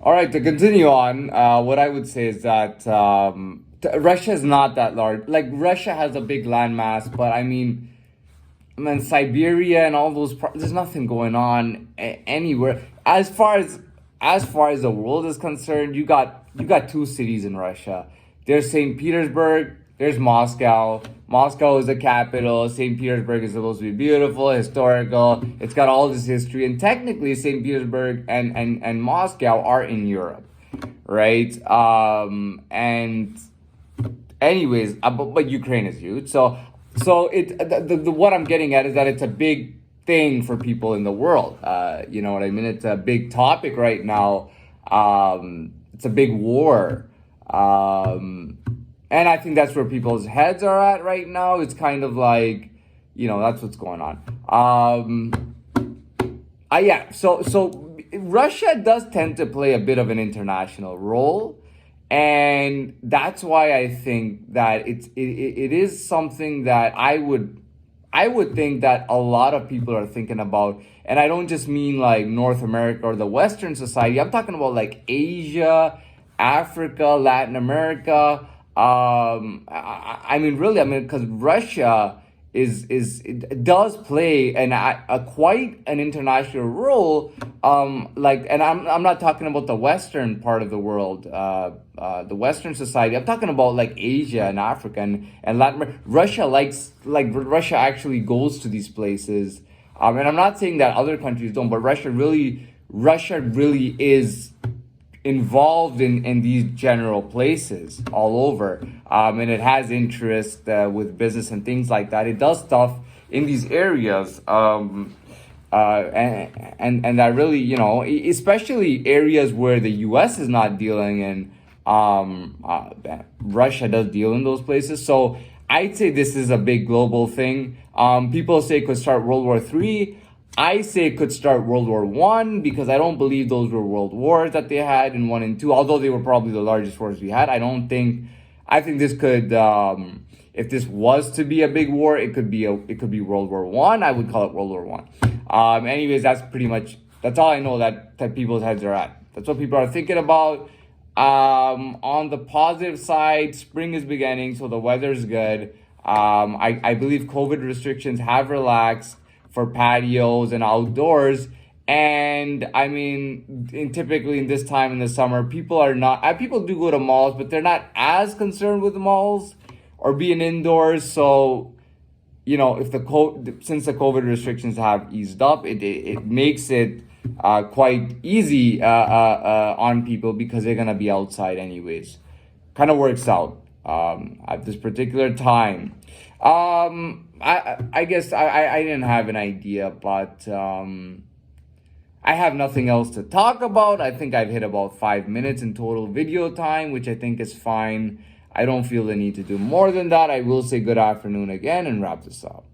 All right, to continue on, what I would say is that Russia is not that large. Like Russia has a big landmass, but I mean Siberia and all those. There's nothing going on anywhere. As far as the world is concerned, you got two cities in Russia. There's St. Petersburg. There's Moscow. Moscow is the capital. St. Petersburg is supposed to be beautiful, historical. It's got all this history. And technically, St. Petersburg and Moscow are in Europe, right? And anyways, but Ukraine is huge. So what I'm getting at is that it's a big thing for people in the world. You know what I mean? It's a big topic right now. It's a big war. And I think that's where people's heads are at right now. It's kind of like, that's what's going on. Yeah. So Russia does tend to play a bit of an international role, and that's why I think that it is something that I would think that a lot of people are thinking about. And I don't just mean like North America or the Western society. I'm talking about like Asia, Africa, Latin America. Because Russia it does play a quite an international role. And I'm not talking about the Western part of the world, the Western society. I'm talking about like Asia and Africa and Latin America. Russia actually goes to these places. And I'm not saying that other countries don't, but Russia really is involved in these general places all over, and it has interest with business and things like that. It does stuff in these areas, and that really, especially areas where the U.S. is not dealing in. Russia does deal in those places, so I'd say this is a big global thing. People say it could start World War III. I say it could start World War One because I don't believe those were world wars that they had in one and two, although they were probably the largest wars we had. I think this could, if this was to be a big war, it could be World War One. I would call it World War One. Anyways, that's all I know that people's heads are at. That's what people are thinking about. On the positive side, spring is beginning, so the weather's good. I believe COVID restrictions have relaxed for patios and outdoors. And typically in this time in the summer, people do go to malls, but they're not as concerned with the malls or being indoors. So, if since the COVID restrictions have eased up, it makes it quite easy on people because they're gonna be outside anyways. Kind of works out at this particular time. I guess I didn't have an idea, but I have nothing else to talk about. I think I've hit about 5 minutes in total video time, which I think is fine. I don't feel the need to do more than that. I will say good afternoon again and wrap this up.